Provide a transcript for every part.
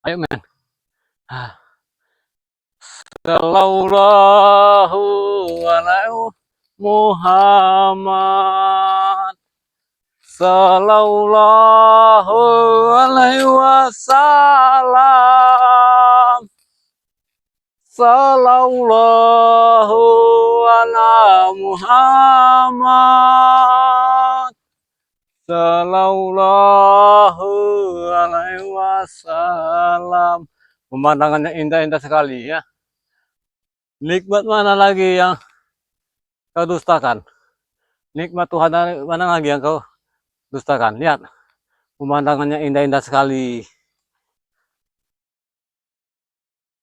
Ayo men. Sallallahu alaihi Muhammad. Sallallahu alaihi wasallam. Sallallahu ala Muhammad. Sallallahu alaihi wasallam. Pemandangannya indah-indah sekali ya. Nikmat mana lagi yang kau dustakan? Nikmat Tuhan mana lagi yang kau dustakan? Lihat, pemandangannya indah-indah sekali.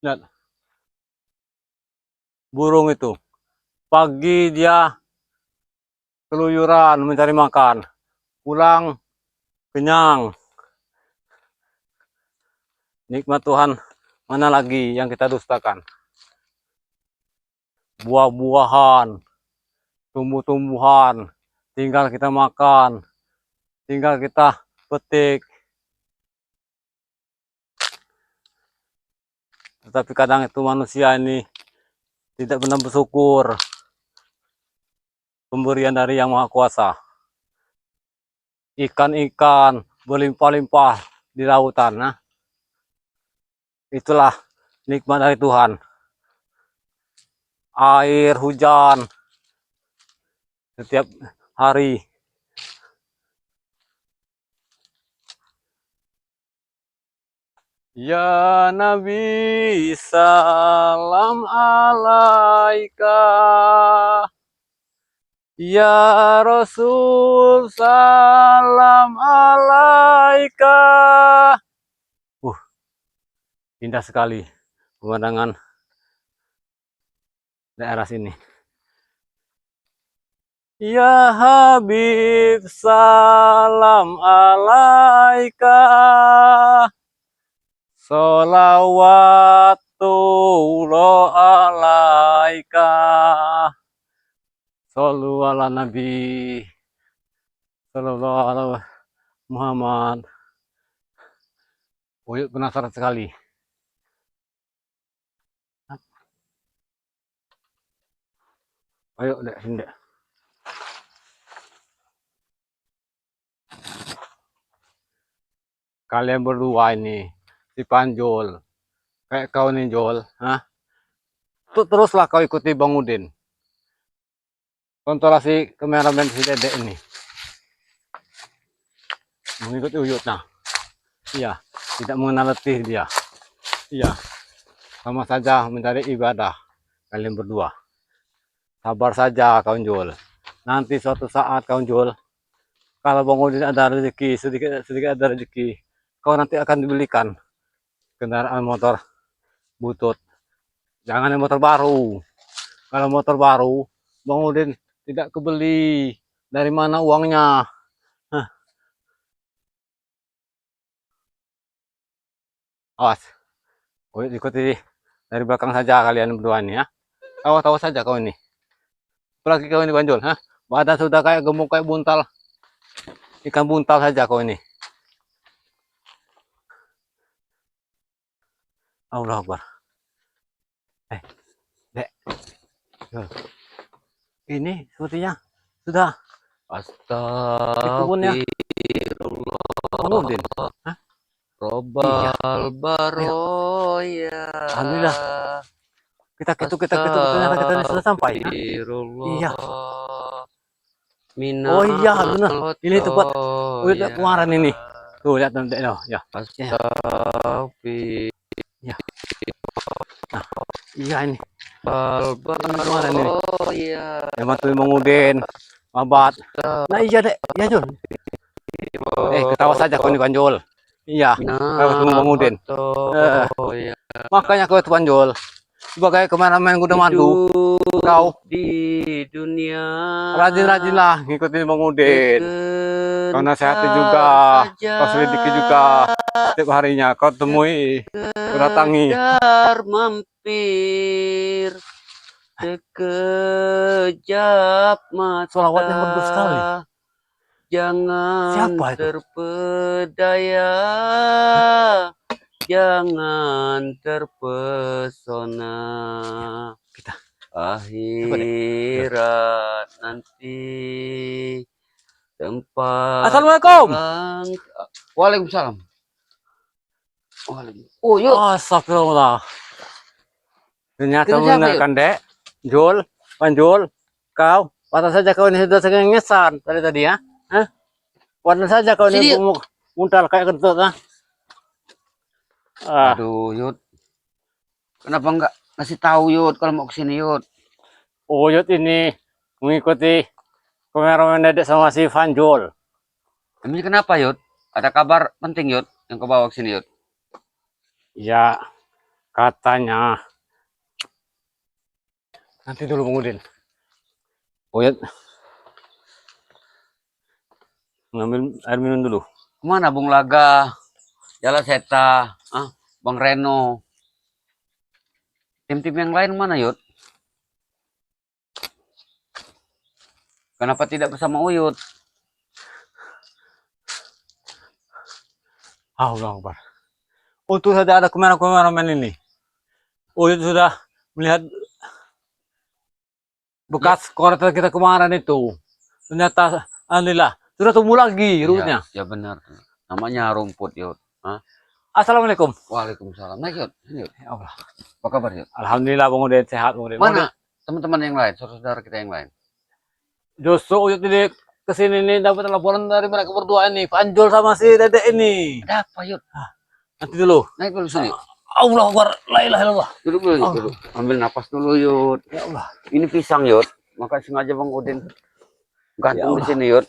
Lihat, burung itu. Pagi dia keluyuran mencari makan. Pulang kenyang. Nikmat Tuhan mana lagi yang kita dustakan? Buah-buahan, tumbuh-tumbuhan, tinggal kita makan, tinggal kita petik. Tetapi kadang itu manusia ini tidak pernah bersyukur pemberian dari Yang Maha Kuasa. Ikan-ikan berlimpah-limpah di lautan. Nah, itulah nikmat dari Tuhan. Air hujan setiap hari. Ya Nabi salam alaika. Ya Rasul salam alaika. Indah sekali pemandangan daerah sini. Ya Habib salam alaika. Sholawatullah alaika. Sallu ala Nabi Sallallahu alaihi Muhammad. Uyut penasaran sekali. Ayo dek sini dek. Kalian berdua ini si Panjul, kayak kau nih Jol, hah? Teruslah kau ikuti Bang Udin. Kontrolasi kameramen si Dedek ini. Mengikuti Uyut nah. Iya, tidak mengenal letih dia. Iya, sama saja mencari ibadah kalian berdua. Sabar saja kawan Jol. Nanti suatu saat kawan Jol, kalau Bang Udin ada rezeki, sedikit ada rezeki, kau nanti akan dibelikan kendaraan motor butut. Jangan yang motor baru. Kalau motor baru, Bang Udin tidak kebeli. Dari mana uangnya? Hah, awas. Kau ikuti dari belakang saja kalian berdua ini ya. Tahu-tahu saja kau ini. Apalagi kau ini Banjul, hah? Badan sudah kayak gemuk kayak buntal. Ikan buntal saja kau ini. Allah Akbar. Dek. Ini sepertinya sudah di kebunnya Bang Udin. Hah? Iya. Robal baroya. Alhamdulillah. Kita ketuk ternyata kita sudah sampai. Hah? Iya. Oh iya benar. Ini tempat udah kemarin ini. Tuh lihat nanti no. Ya. Astagfirullah. Ya. Nah, iya ini. Kemarin ini. Yang bantuin Bang Udin. Mabat. Nah iya dek. Iya Jul. Ketawa saja kau ini Banjul. Iya. Kau ketemu Bang Udin. Makanya kau itu Banjul. Sebagai kameramen kuda madu, kau di dunia rajin-rajinlah ngikutin Bang Udin. Kau nasihati juga, kau selidiki juga setiap harinya. Kau temui, kau datangi. Mampir sekejap mata. Selawatnya bagus sekali. Jangan siapa itu? terpedaya. jangan terpesona. Kita. Akhirat nanti tempat Assalamualaikum. pulang. Waalaikumsalam. Waalaikumsalam. Oh, yuk. Astagfirullah. Ternyata Kita siapa, benar yuk? kan, Dek? Jul, Panjul, kau. Patah saja kau ini sudah sengengesan dari tadi ya. Hah? Patah saja kau ini Sini, yuk. muntal kayak kentut. Aduh, Yud. Kenapa enggak ngasih tahu, Yud, kalau mau kesini, Yud? Uyut ini mengikuti kameramen Dedek sama si Fanjul. Emangnya kenapa, Yud? Ada kabar penting, Yud, yang kau bawa kesini, Yud? Ya, katanya. Nanti dulu Bang Udin. Uyut ngambil air minum dulu. Kemana Bung Laga, Jala Seta, Bang Reno? Tim-tim yang lain mana, Yud? Kenapa tidak bersama Uyut? Allah Akbar. Untuk saja ada kameramen ini. Uyut sudah melihat bekas korektor kita kemarin itu. Ternyata alhamdulillah sudah tumbuh lagi rumputnya. Ya benar. Namanya rumput, Yud. Assalamualaikum. Waalaikumsalam. Naik, Yud. Sini, Yud. Ya Allah. Apa kabar, Yud? Alhamdulillah Bang Udin sehat Bang Udin. Mana teman-teman yang lain, saudara kita yang lain? Justru Uyut ini kesini nih dapat laporan dari mereka berdua ini, Panjul sama si Dedek ini. Ada apa, Yud? Nanti dulu. Naik dulu sini. Allah Akbar, la ilaha illallah. Duduk dulu, Yud. Duduk. Ambil napas dulu, Yud. Ya Allah. Ini pisang, Yud. Maka sengaja Bang Udin gantung di sini, Yud.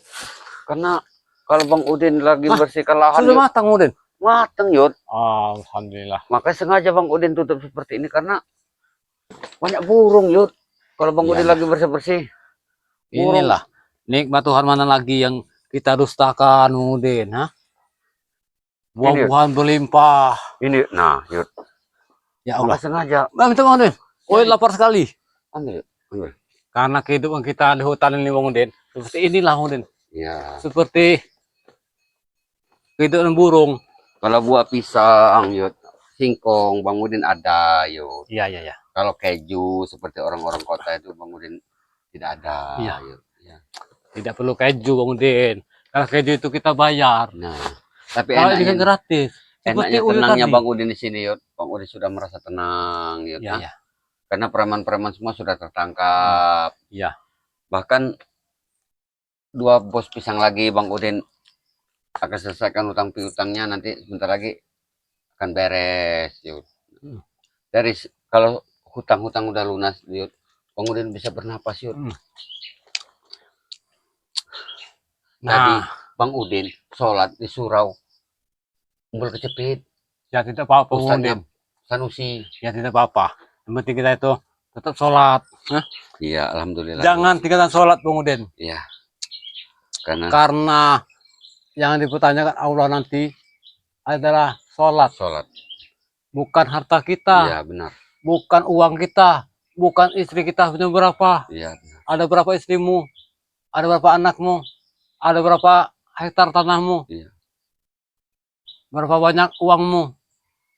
Karena kalau Bang Udin lagi bersihkan lahan, Sudah Yud, matang Udin. mateng, Yud. Alhamdulillah. Makanya sengaja Bang Udin tutup seperti ini karena banyak burung, Yud. Kalau Bang Udin lagi bersih-bersih. Inilah nikmat Tuhan, mana lagi yang kita dustakan Udin, ha? Buah-buahan berlimpah. Ini, nah, Yud. Ya Allah. Maka sengaja. Minta Bang Udin. Uyut lapar sekali. Ambil, Yud. Ambil. Karena kehidupan kita di hutan ini Bang Udin. Seperti inilah Bang Udin. Ya. Seperti kehidupan burung. Kalau buah pisang, Yud, singkong, Bang Udin ada, Yud. Iya. Kalau keju seperti orang-orang kota itu Bang Udin tidak ada. Iya. Yud. Ya. Tidak perlu keju Bang Udin. Kalau keju itu kita bayar. Nah, tapi Kalau ini kan enaknya, gratis. Seperti enaknya Uyut tenangnya tadi. Bang Udin di sini, Yud. Bang Udin sudah merasa tenang, Yud. Iya. Karena preman-preman semua sudah tertangkap. Iya. Bahkan 2 bos pisang lagi Bang Udin akan selesaikan utang piutangnya, nanti sebentar lagi akan beres, Yud. Dari kalau hutang-hutang udah lunas, Yud, Bang Udin bisa bernapas, Yud. Tadi Bang Udin sholat di surau, umbul kecepit. Ya tidak apa-apa Bang Ustaznya Udin. Sanusi. Ya tidak apa-apa. Yang penting kita itu tetap sholat. Iya, alhamdulillah. Jangan tinggalkan sholat Bang Udin. Iya. Karena yang dipertanyakan Allah nanti adalah sholat. Bukan harta kita. Iya, benar. Bukan uang kita. Bukan istri kita punya berapa. Iya. Ada berapa istrimu. Ada berapa anakmu. Ada berapa hektar tanahmu. Iya. Berapa banyak uangmu.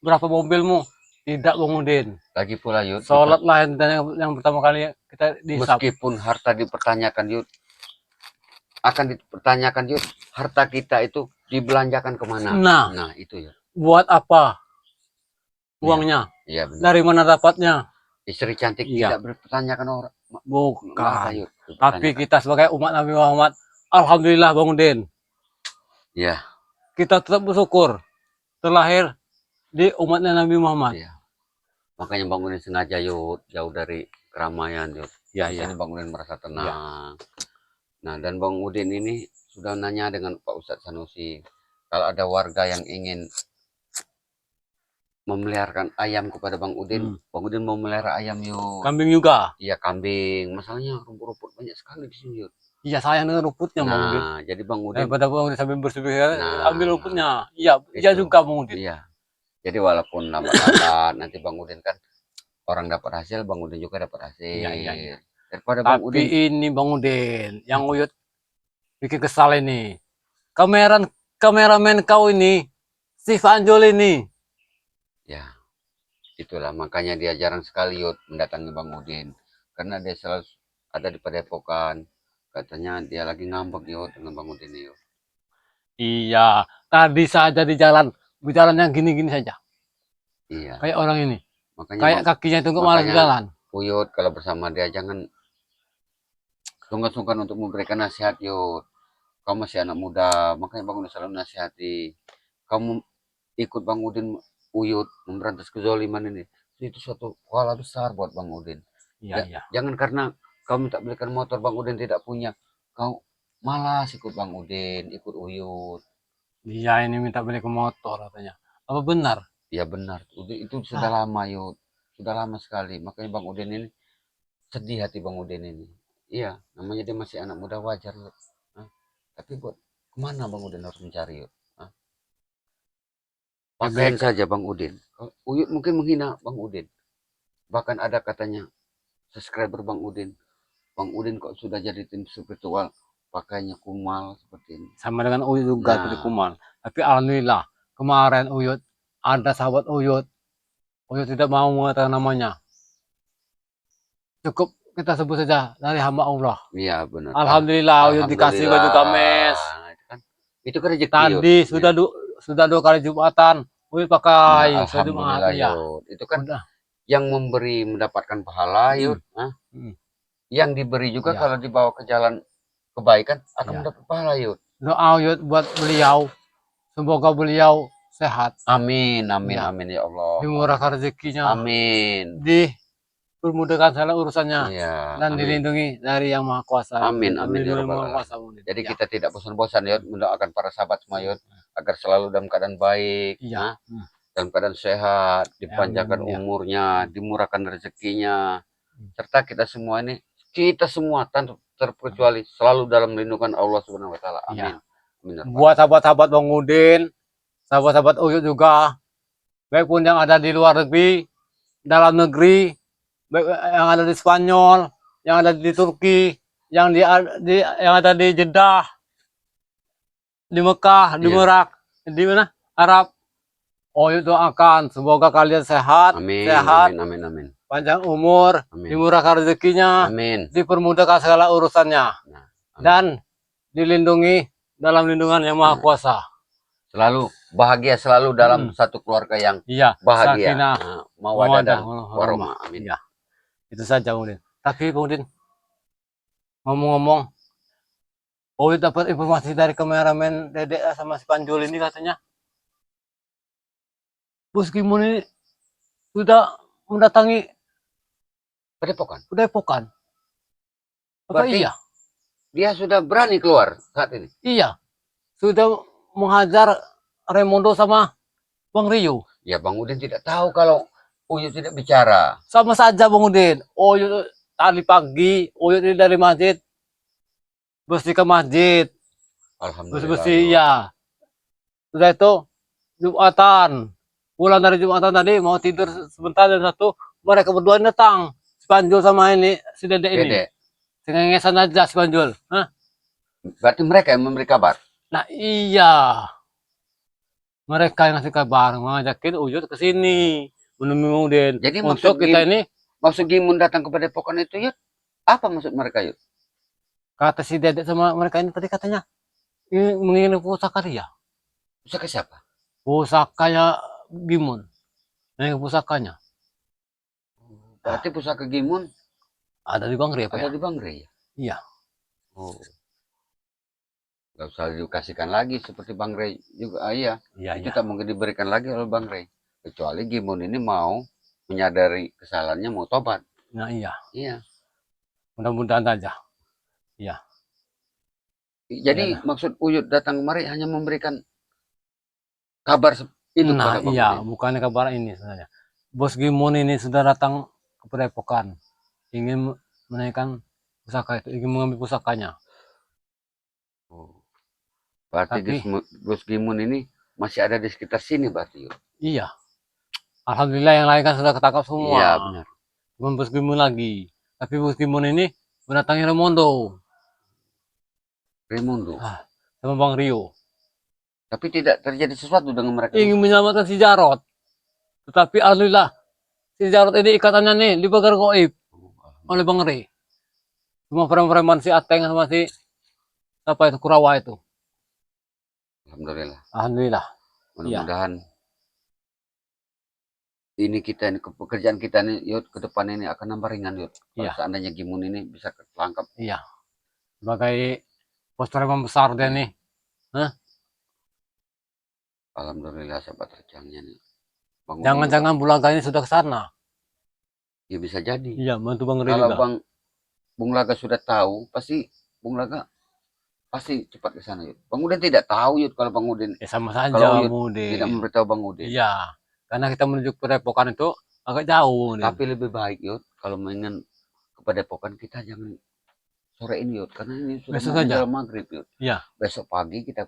Berapa mobilmu. Tidak Bang Udin. Lagi pula, Yud, Sholat lah yang pertama kali kita dihisap. meskipun harta dipertanyakan, Yud, akan dipertanyakan, Yud, harta kita itu dibelanjakan kemana? Nah itu, Yud. Buat apa uangnya? Iya, benar. Dari mana dapatnya? Istri cantik Iya. tidak berpertanyakan orang. Bukan. Yud, Tapi kita sebagai umat Nabi Muhammad, alhamdulillah Bang Udin, iya, kita tetap bersyukur terlahir di umatnya Nabi Muhammad. iya. Makanya Bang Udin sengaja, Yud, jauh dari keramaian, Yud. Iya. Biasanya Bang Udin merasa tenang. Nah, dan Bang Udin ini sudah nanya dengan Pak Ustadz Sanusi, kalau ada warga yang ingin memeliharakan ayam kepada Bang Udin, Bang Udin mau melihara ayam, Yud. Kambing juga. Iya, kambing. Masalahnya rumput-rumput banyak sekali di sini, Yud. Iya, sayang dengan rumputnya Bang Udin. Nah, jadi Bang Udin, Daripada Bang Udin sambil bersih, Nah, ambil rumputnya. Iya, iya itu. juga Bang Udin. iya. Jadi walaupun lambat-lambat nanti Bang Udin kan orang dapat hasil, Bang Udin juga dapat hasil. Iya. Daripada Bang Tapi Udin, ini Bang Udin, yang Uyut bikin kesal ini. Kameramen kau ini, si Fanjul ini. Ya, itulah makanya dia jarang sekali Yud mendatangi Bang Udin. Karena dia selalu ada di Padepokan. Katanya dia lagi ngambek Yud dengan Bang Udin Yud. Iya, tadi saja di jalan, berjalan yang gini-gini saja. Iya, Kayak orang ini. makanya Kayak Bang, kakinya itu nggak malas makanya jalan. Uyut kalau bersama dia jangan sungkan-sungkan untuk memberikan nasihat Yud. Kamu masih anak muda, makanya Bang Udin selalu nasihati. Kamu ikut Bang Udin Uyut memberantas kezoliman ini. Itu suatu pahala besar buat Bang Udin. Iya, Ya, iya. jangan karena kamu tak belikan motor Bang Udin tidak punya, kau malas ikut Bang Udin, ikut Uyut. Dia ini minta beli ke motor katanya. Apa benar? Ya benar, itu sudah Ah, lama Yud. Sudah lama sekali. Makanya Bang Udin ini sedih hati Bang Udin ini. Iya, namanya dia masih anak muda wajar Yud. Hah? Tapi buat kemana Bang Udin harus mencari Yud? Hah? ya Paksain baik. saja Bang Udin. Uyut mungkin menghina Bang Udin. Bahkan ada katanya subscriber Bang Udin. Bang Udin kok sudah jadi tim spiritual, pakainya kumal seperti ini. Sama dengan Uyut juga seperti Nah, Kuman. Tapi alhamdulillah, kemarin Uyut, ada sahabat Uyut. Uyut tidak mau mengatakan namanya. Cukup kita sebut saja dari hamba Allah. iya benar. Alhamdulillah Uyut dikasih baju Alhamdulillah. games. Itu kan rezeki Yud. Tadi Ya. sudah 2 kali Jumatan. Uyut Nah, pakai saya Jumat, alhamdulillah iya. Yud. Itu kan Udah. yang memberi mendapatkan pahala Mm, Yud. Hah? mm, Yang diberi juga iya, kalau dibawa ke jalan kebaikan akan iya. mendapat pahala Yud. Doa Uyut buat beliau. Semoga beliau sehat. Amin, amin, Ya, amin ya Allah. dimurahkan rezekinya, Amin. dipermudahkan segala urusannya, Iya, dan amin. dilindungi dari Yang Maha Kuasa. Amin, Dan amin ya dilindungi Yang rabbal Maha alamin. Kuasa. Mungkin. Jadi Ya, kita tidak bosan-bosan Yud mendoakan para sahabat semua Yud agar selalu dalam keadaan baik, iya. hah? Dalam keadaan sehat, Amin, dipanjangkan ya. umurnya, dimurahkan rezekinya, serta kita semua ini, kita semua tanpa terkecuali selalu dalam lindungan Allah Subhanahu wa taala. Iya. Amin. Amin ya rabbal Buat alamin. sahabat-sahabat Bang Udin, sahabat-sahabat Uyut juga, baik pun yang ada di luar negeri, dalam negeri, baik yang ada di Spanyol, yang ada di Turki, yang ada di Jeddah, di Mekah, di Iya. Merak, di mana? Arab. Uyut doakan semoga kalian sehat, Amin, sehat, amin, amin, amin. panjang umur, Amin. dimurahkan rezekinya, Amin. dipermudahkan segala urusannya, Nah, amin. dan dilindungi dalam lindungan Yang Maha Nah, Kuasa. selalu bahagia selalu dalam satu keluarga yang Iya, bahagia. sakinah, Nah, mawadah dan warahmah. warahmah. Amin. Iya, itu saja Bang Udin. Tapi Bang Udin, ngomong-ngomong, Uyut dapat informasi dari kameramen Dedek sama si Panjul ini katanya, Bos Kimun ini sudah mendatangi Padepokan. Padepokan. Apa Berarti iya? dia sudah berani keluar saat ini. Iya, sudah menghajar Raimundo sama Bang Rio. Ya Bang Udin tidak tahu kalau Uyut tidak bicara. Sama saja Bang Udin. Uyut tadi pagi, Uyut ini dari masjid, bersih ke masjid, Alhamdulillah. bersih-bersih Yud. ya. Sudah itu Jumatan. Pulang dari Jumatan tadi mau tidur sebentar dan satu mereka berdua datang. Si Panjul sama ini si Dedek ini. Dedek. Cengengesan aja si Panjul. Hah? Berarti mereka yang memberi kabar. Nah iya. Mereka yang ngasih kabar ngajakin Uyut ke sini menemui Udin. Jadi Untuk kita ini maksud Gimun datang ke Padepokan itu Yud, apa maksud mereka Yud? kata si Dedek sama mereka ini tadi katanya ini menginginkan pusaka dia. Pusaka siapa? Pusakanya Gimun. Nah, pusakanya Berarti pusaka Gimun ada di Bang Ria, Pak, ada ya? di Bang Rey. Iya. Oh. Gak usah dikasihkan lagi seperti Bang Rey juga. Iya. Iya, Itu iya. tak mungkin diberikan lagi oleh Bang Rey. Kecuali Gimun ini mau menyadari kesalahannya, mau tobat. Nah, iya. Iya. Mudah-mudahan saja. Iya. Jadi Iya. maksud Uyut datang kemari hanya memberikan kabar itu Nah, kepada Bang iya, Udin. bukannya kabar ini sebenarnya. Bos Gimun ini sudah datang ke Padepokan. Ingin menaikkan pusaka itu, ingin mengambil pusakanya. Oh. Berarti Tapi Bos Gimun ini masih ada di sekitar sini berarti Yud. iya. Alhamdulillah yang lain kan sudah ketangkap semua. Iya benar. Bukan Bos Gimun lagi. Tapi Bos Gimun ini mendatangi Raimondo. Raimundo. Sama Bang Rio. Tapi tidak terjadi sesuatu dengan mereka. Ingin menyelamatkan si Jarot. Tetapi alhamdulillah si Jarod ini ikatannya nih di pagar goib oleh Bang Ri. Cuma preman-preman si Ateng sama si apa itu Kurawa itu. Alhamdulillah. Alhamdulillah. Mudah-mudahan ini kita ini pekerjaan kita nih Yud ke depan ini akan nambah ringan Yud. Kalau Iya. seandainya Gimun ini bisa ketangkap. Iya. Sebagai bos preman besar dia nih. Alhamdulillah sahabat rejangnya nih. Bang Udin Jangan-jangan Bulaga ini sudah ke sana. juga, ya bisa jadi. Iya, bantu Bang Ri Kalau juga. Bung Laga sudah tahu, pasti Bung Laga pasti cepat ke sana Yud. Bang Udin tidak tahu Yud kalau Bang Udin. Ya sama saja Kalau Bang Udin. tidak memberitahu Bang Udin. Iya. Karena kita menuju ke Depokan itu agak jauh nih. Tapi lebih baik Yud kalau ingin ke Padepokan kita jangan sore ini Yud, karena ini sudah Besok mau saja. menjelang maghrib Yud. Iya. Besok pagi kita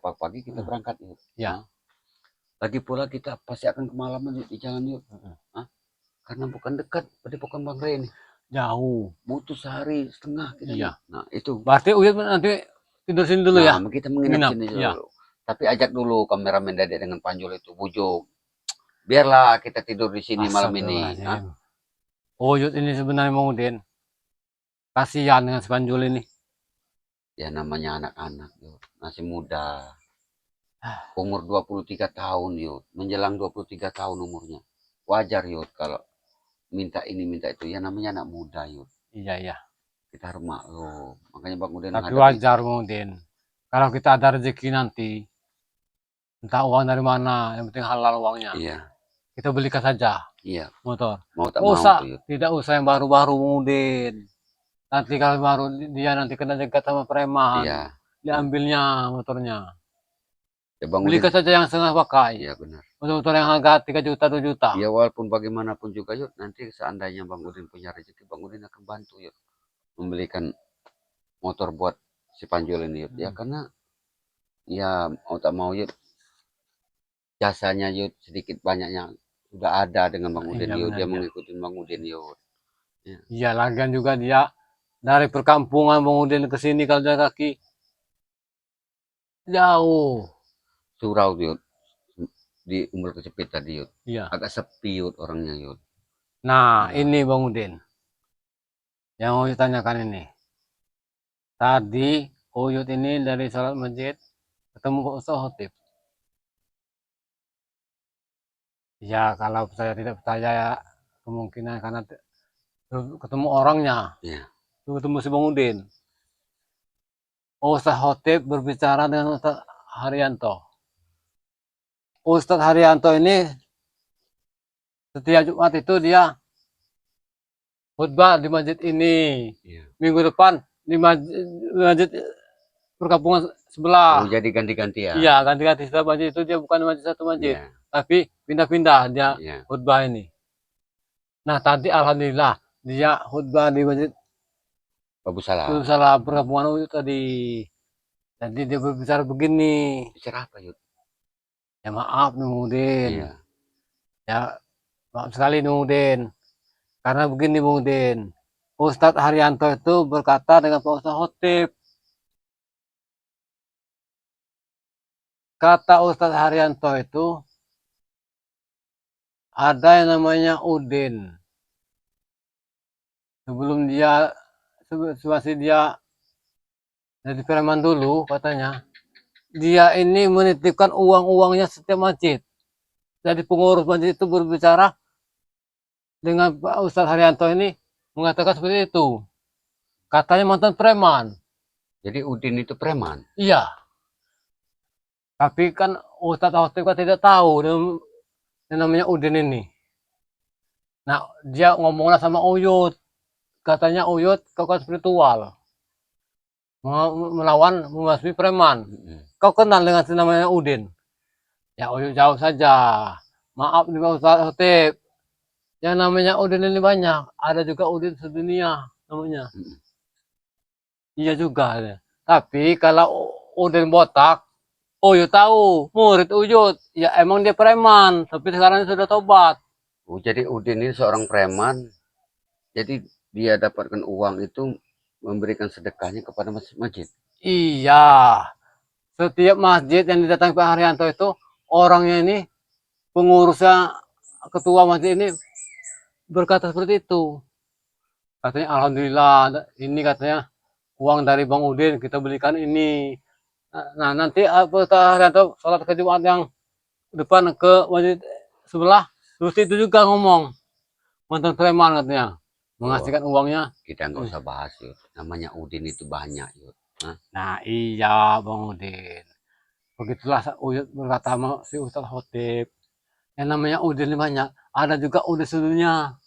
berangkat Yud. Iya. Nah, lagi pula kita pasti akan kemalaman Yud, di jalan Yud. Karena bukan dekat Padepokan Bang Ray ini. Jauh. Butuh sehari setengah kita. Iya. Nah itu. Berarti Uyut nanti tidur sini dulu ya. Nah, kita menginap sini dulu. Iya. Tapi ajak dulu kameramen Dedek dengan Panjul itu, bujuk. Biarlah kita tidur di sini malam ini. Uyut ini sebenarnya Bang Udin. Kasihan dengan si Panjul ini. Ya namanya anak-anak Yud, masih muda. Umur 23 tahun Yud, menjelang 23 tahun umurnya. Wajar Yud kalau minta ini minta itu, ya namanya anak muda Yud. Iya, iya. Kita harus maklum. Makanya Bang Udin tapi wajar Bang Udin. Kalau kita ada rezeki nanti, entah uang dari mana, yang penting halal uangnya. Iya. Kita belikan saja Iya. motor. Mau tak Oh, mau tuh Yud. tidak usah yang baru-baru Bang Udin. Nanti kalau baru dia nanti kena jegat sama preman. Iya. Diambilnya motornya. Ya Bang Udin. Belikan saja yang setengah pakai. Iya benar. Motor yang harga 3 juta, 2 juta. Ya walaupun bagaimanapun juga Yud, nanti seandainya Bang Udin punya rezeki, Bang Udin akan bantu Yud. Membelikan motor buat si Panjul ini Yud. Ya karena ya mau tak mau Yud, jasanya Yud sedikit banyaknya sudah ada dengan Bang Udin Iya, Yud. benar, Dia ya. mengikuti Bang Udin Yud. Iya, lagian juga dia dari perkampungan Bang Udin ke sini kalau jalan kaki jauh. Surau Yud. Di Umbul Kecepit tadi Yud. Iya. Agak sepi Yud orangnya Yud. Nah, Ya. ini Bang Udin. Yang mau ditanyakan ini. Tadi Uyut ini dari sholat masjid ketemu Pak Ustaz Khotib. Ya, kalau saya tidak percaya kemungkinan karena ketemu orangnya. Iya. Ketemu si Bang Udin. Ustaz Khotib berbicara dengan Ustaz Haryanto. Ustaz Haryanto ini setiap Jumat itu dia khutbah di masjid ini. Iya. Minggu depan di masjid perkampungan sebelah. Oh, jadi ganti-ganti ya? Iya, ganti-ganti. Setiap masjid itu dia bukan masjid satu masjid. Iya. Tapi pindah-pindah dia Iya. khutbah ini. Nah, tadi alhamdulillah dia khutbah di masjid Bagus salah. salah perkampungan Uyut tadi. Jadi dia berbicara begini. Bicara apa Yud? Ya maaf Bang Udin. Iya. Ya maaf sekali Bang Udin. Karena begini Bang Udin. Ustadz Haryanto itu berkata dengan Pak Ustadz Khotib. Kata Ustadz Haryanto itu ada yang namanya Udin. Sebelum dia masih dia jadi preman dulu katanya. Dia ini menitipkan uang-uangnya setiap masjid. Jadi pengurus masjid itu berbicara dengan Pak Ustadz Haryanto ini mengatakan seperti itu. Katanya mantan preman. Jadi Udin itu preman? Iya. Tapi kan Ustadz Khotib kan tidak tahu yang namanya Udin ini. Nah, dia ngomonglah sama Uyut. Katanya Uyut kekuatan spiritual. Melawan membasmi preman. Kau kenal dengan namanya Udin? Ya Uyut jauh saja. Maaf nih Pak Ustadz Khotib. Yang namanya Udin ini banyak. Ada juga Udin sedunia namanya. Iya juga. Tapi kalau Udin botak, Uyut tahu. Murid Uyut. Ya emang dia preman. Tapi sekarang sudah tobat. Oh, jadi Udin ini seorang preman. Jadi dia dapatkan uang itu memberikan sedekahnya kepada masjid. Iya. Setiap masjid yang didatangi Pak Haryanto itu orangnya ini pengurusnya ketua masjid ini berkata seperti itu. Katanya alhamdulillah ini katanya uang dari Bang Udin kita belikan ini. Nah, nanti atau sholat ke Jumat yang depan ke masjid sebelah, terus itu juga ngomong mantan preman katanya Oh, mengasihkan uangnya. kita nggak usah bahas yuk. Namanya Udin itu banyak yuk. Hah? Nah iya Bang Udin, begitulah Uyut berkata sama si Ustadz Khotib, yang namanya Udin ini banyak, ada juga Udin sedunia.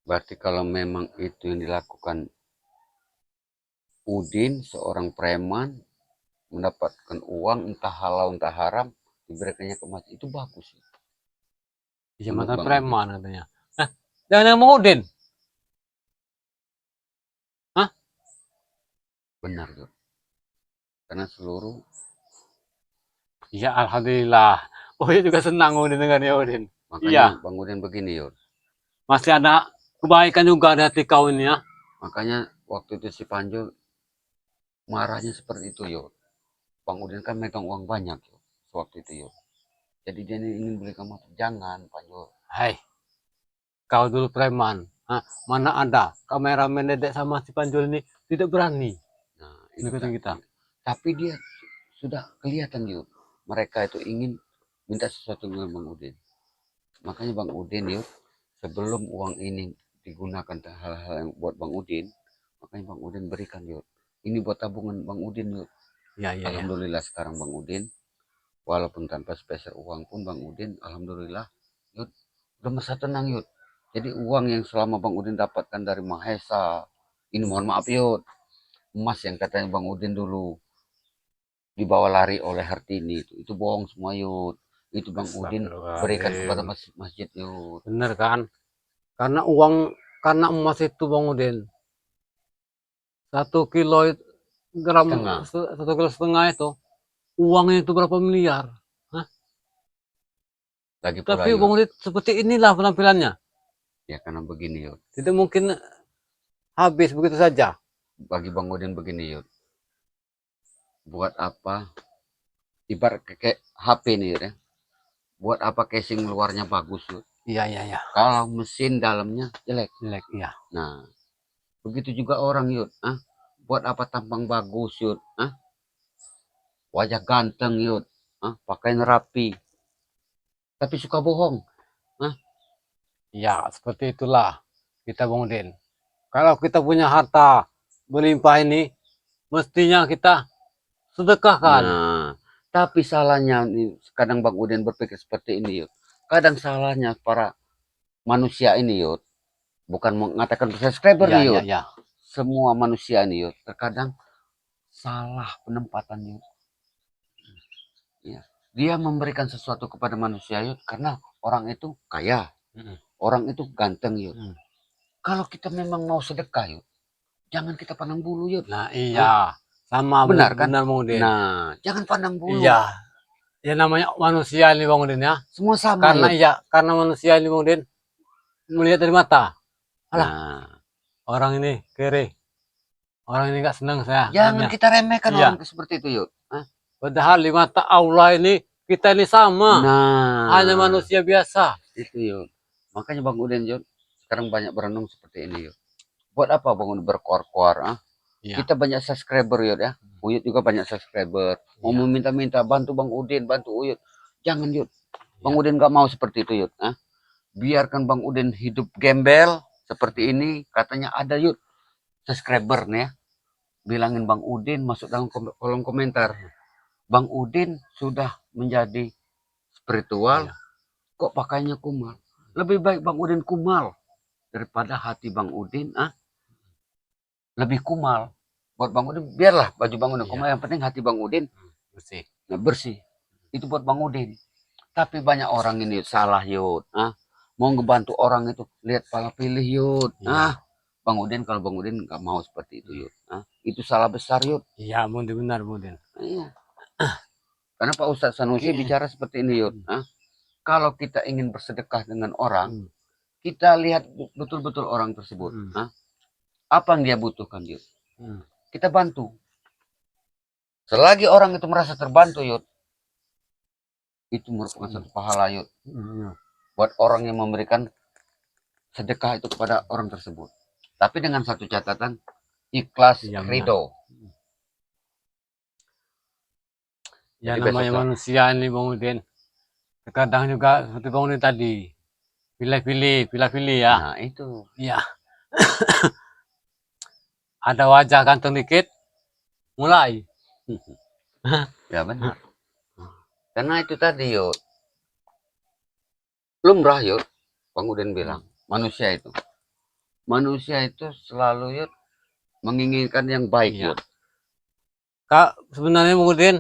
Berarti kalau memang itu yang dilakukan Udin, seorang preman, mendapatkan uang entah halal entah haram, diberikannya ke masjid, itu bagus. Iya Menurut mantan Bang Udin. preman katanya. Nah, jangan yang mau Udin. Hah? Benar yuk. Karena seluruh, Iya alhamdulillah. Uyut juga senang Udin dengannya Udin. makanya Iya, Bang Udin begini yuk. masih ada kebaikan juga di hati kau ini ya. Makanya waktu itu si Panjul marahnya seperti itu yuk. Bang Udin kan megang uang banyak yuk. Waktu itu yuk. Jadi dia ingin beli kamu, jangan Panjul. Hai, kau dulu preman. Hah? Mana ada kameramen dedek sama si Panjul ini tidak berani. Nah, Ini itu kata kita. tapi dia sudah kelihatan yuk. Mereka itu ingin minta sesuatu dengan Bang Udin. Makanya Bang Udin yuk, sebelum uang ini digunakan hal-hal yang buat Bang Udin, makanya Bang Udin berikan yuk. Ini buat tabungan Bang Udin yuk. Iya, iya, iya. Alhamdulillah sekarang Bang Udin, walaupun tanpa spesial uang pun Bang Udin, alhamdulillah yuk, udah masa tenang yuk. Jadi uang yang selama Bang Udin dapatkan dari Mahesa, ini mohon maaf yuk, emas yang katanya Bang Udin dulu dibawa lari oleh Hartini, itu bohong semua yuk. Itu Bang Udin berikan kepada masjid yuk. Bener kan? Karena uang, karena emas itu Bang Udin, 1 kilo gram, Setengah. 1,5 kilo itu, uangnya itu berapa miliar. Hah? Lagi pula Tapi Bang yuk, Udin seperti inilah penampilannya. ya karena begini yuk, Tidak mungkin habis begitu saja. bagi Bang Udin begini yuk, buat apa, ibarat kayak HP nih yuk ya, buat apa casing luarnya bagus yuk, Iya, iya, iya. kalau mesin dalamnya jelek. Jelek, iya. Nah, begitu juga orang yuk, buat apa tampang bagus yuk, wajah ganteng yuk, pakaian rapi, tapi suka bohong. Iya, seperti itulah kita Bang Udin. Kalau kita punya harta berlimpah ini, mestinya kita sedekahkan. Nah, tapi salahnya nih, kadang Bang Udin berpikir seperti ini yuk. Kadang salahnya para manusia ini yuk, bukan mengatakan subscriber Iya, nih iya, yuk. iya. Semua manusia nih yuk, terkadang salah penempatan yuk. Ya. Dia memberikan sesuatu kepada manusia yuk, karena orang itu kaya, orang itu ganteng yuk. Kalau kita memang mau sedekah yuk, jangan kita pandang bulu yuk. Nah, iya. Sama Benar kan? benar Bang Udin. Nah, jangan pandang bulu. Iya. Ya namanya manusia ini Bang Udin ya. Semua sama Karena yuk. iya, karena manusia ini Bang Udin melihat dari mata. Alah, Nah, orang ini kere. Orang ini nggak senang saya. jangan lihatnya. kita remehkan Iya. orang seperti itu yuk. Padahal di mata Allah ini kita ini sama. Nah, Hanya manusia biasa. itu yuk. Makanya Bang Udin yuk, sekarang banyak berenung seperti ini yuk. Buat apa Bang Udin berkoar-koar? Iya. Kita banyak subscriber yuk ya. Uyut juga banyak subscriber. Mau Iya. meminta-minta bantu Bang Udin, bantu Uyut. Jangan yuk. Bang Iya. Udin gak mau seperti itu yuk. Biarkan Bang Udin hidup gembel seperti ini. Katanya ada yuk subscriber nih ya. Bilangin Bang Udin masuk dalam kolom komentar. Bang Udin sudah menjadi spiritual. Iya. Kok pakainya kumal? Lebih baik Bang Udin kumal daripada hati Bang Udin lebih kumal. Buat Bang Udin biarlah baju Bang Udin kumal, yang penting hati Bang Udin Bersih. bersih. Itu buat Bang Udin. Tapi banyak orang ini salah yud. Mau ngebantu orang itu lihat pala pilih yud. Iya. Bang Udin, kalau Bang Udin nggak mau seperti itu yud. Itu salah besar yud. Iya, Bang Udin benar Bang Udin. Iya. Karena Pak Ustadz Sanusi bicara seperti ini yud. Kalau kita ingin bersedekah dengan orang, kita lihat betul-betul orang tersebut. Apa yang dia butuhkan yud. Kita bantu. Selagi orang itu merasa terbantu yud, itu merupakan satu pahala yuk Iya. buat orang yang memberikan sedekah itu kepada orang tersebut. Tapi dengan satu catatan, ikhlas Iya, benar. ridho. Ya Jadi namanya besok manusia ini Bang Udin. Terkadang juga seperti Bang Udin tadi. Pilih-pilih ya. nah itu Iya. Ada wajah ganteng dikit, mulai. ya benar. Karena itu tadi yuk lumrah yuk Bang Udin bilang manusia itu selalu yuk menginginkan yang baik Iya. yuk. Kak, sebenarnya Bang Udin,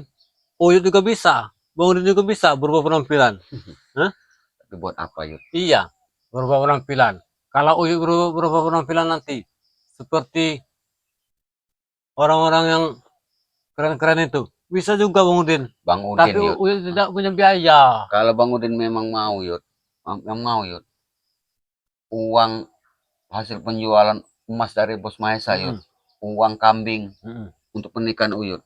Uyut juga bisa. Bang Udin juga bisa berubah penampilan. Hah? Tapi buat apa yuk? Iya, berubah penampilan. Kalau Uyut berubah penampilan nanti, seperti orang-orang yang keren-keren itu, bisa juga Bang Udin. Bang Tapi Udin yuk. Uyut tidak punya biaya. Kalau Bang Udin memang mau yuk, uang hasil penjualan emas dari Bos Maesa yuk, uang kambing untuk pernikahan Uyut.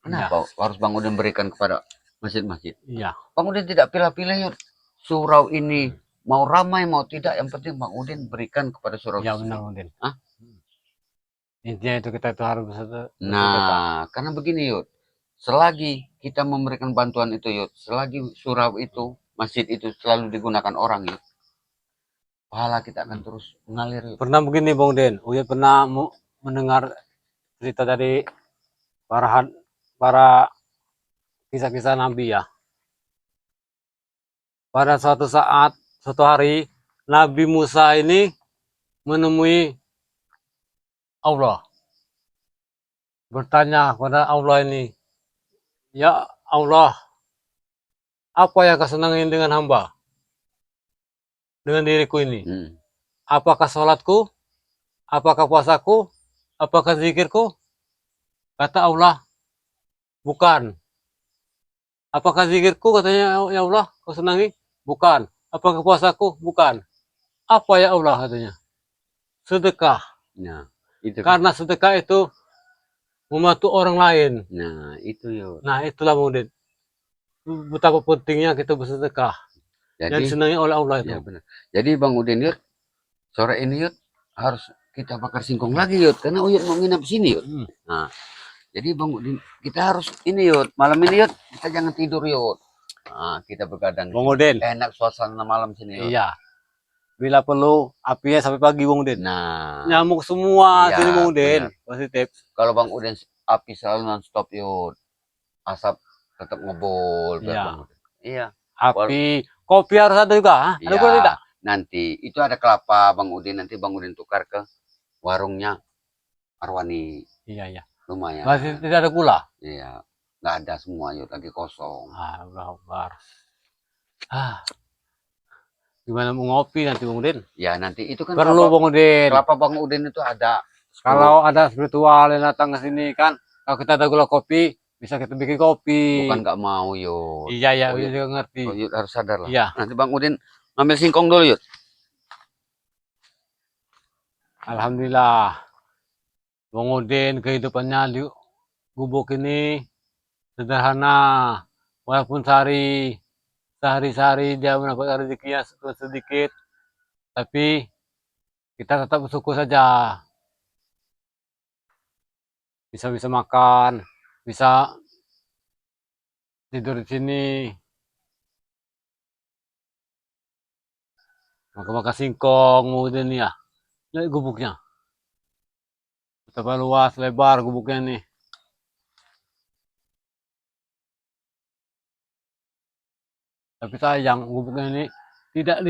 Kenapa harus Bang Udin berikan kepada masjid-masjid? Iya. Bang Udin tidak pilih-pilih yuk. Surau ini mau ramai mau tidak, yang penting Bang Udin berikan kepada surau Iya tersebut. benar Bang Udin. Hah? Intinya itu kita itu harus bersedekah. Nah, karena begini yuk, selagi kita memberikan bantuan itu yuk, selagi surau itu, masjid itu selalu digunakan orang yuk, pahala kita akan terus mengalir yuk. Pernah begini Bang Udin, Uyut pernah mendengar cerita dari para kisah-kisah Nabi ya. Pada suatu hari, Nabi Musa ini menemui Allah. Bertanya kepada Allah ini, ya Allah, apa yang kau senangin dengan hamba? Dengan diriku ini? Apakah sholatku? Apakah puasaku? Apakah zikirku? Kata Allah, bukan. Apakah zikirku? Katanya, ya Allah, kau senangi? Bukan. Apakah puasaku? Bukan. Apa ya Allah? Katanya. Sedekah. Nah, itu kan. Karena sedekah itu membantu orang lain. Nah, itu yuk. Nah, itulah Mudin. Betapa pentingnya kita bersedekah. Yang Jadi, disenangi oleh Allah itu. ya benar. Jadi Bang Udin yuk, sore ini yuk harus kita bakar singkong lagi yuk, karena Uyut mau nginap sini yuk. Nah, jadi Bang Udin, kita harus ini yuk, malam ini yuk, kita jangan tidur yuk. Nah, kita begadang. Bang Udin. Enak suasana malam sini yuk. Iya. Bila perlu apinya sampai pagi Bang Udin. Nah, nyamuk semua iya, sini Bang Udin. benar. Positif. Kalau Bang Udin api selalu non-stop yuk, asap tetap ngebul. Iya. Bang Udin. Iya. Api, kopi harus ada juga. Ha? Ada gula tidak? Nanti itu ada kelapa Bang Udin, nanti Bang Udin tukar ke warungnya Arwani. Iya, iya. Lumayan. Masih tidak ada gula? Iya. Nggak ada semua yuk, lagi kosong. Allah Akbar. Gimana mau ngopi nanti Bang Udin? Ya nanti itu kan perlu Bang Udin. Kelapa Bang Udin itu ada. Kalau ada spiritual yang datang ke sini kan, kalau kita ada gula kopi, bisa kita bikin kopi. Bukan nggak mau yuk. Iya, iya, Uyut juga ngerti. Yud harus sadar lah. Iya. Nanti Bang Udin ngambil singkong dulu yuk. Alhamdulillah. Bang Udin kehidupannya di gubuk ini sederhana. Walaupun sehari-hari dia mendapat rezekinya sedikit, tapi kita tetap bersyukur saja. Bisa makan, bisa tidur di sini. Makan singkong, kemudian ya. Lihat gubuknya. Betapa luas, lebar gubuknya nih. Tapi sayang, gubuknya ini tidak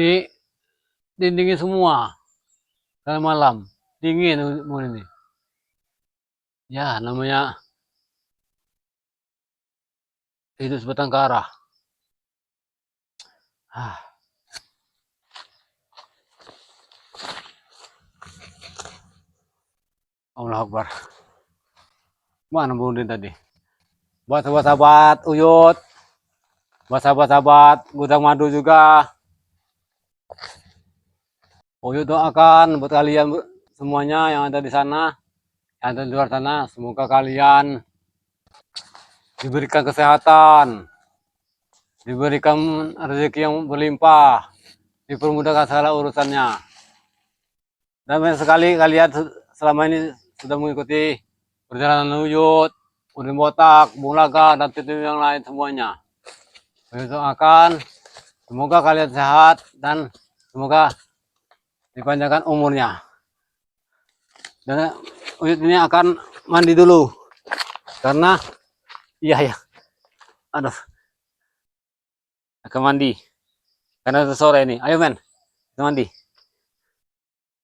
dindingin semua. Karena malam, dingin ini. Ya, namanya hidup sebatang kara. Allah Akbar. Mana Bang Udin tadi? Buat sahabat-sahabat Uyut, buat sahabat-sahabat Gudang Madu juga. Uyut doakan buat kalian semuanya yang ada di sana, yang ada di luar sana. Semoga kalian diberikan kesehatan, diberikan rezeki yang berlimpah, dipermudahkan segala urusannya. Dan banyak sekali kalian selama ini sudah mengikuti perjalanan Uyut, Udin Botak, Bung Laga, dan tim yang lain semuanya. Saya doakan semoga kalian sehat dan semoga dipanjangkan umurnya. Dan Uyut ini akan mandi dulu karena iya ya, aduh, akan mandi karena udah sore ini. Ayo men, kita mandi.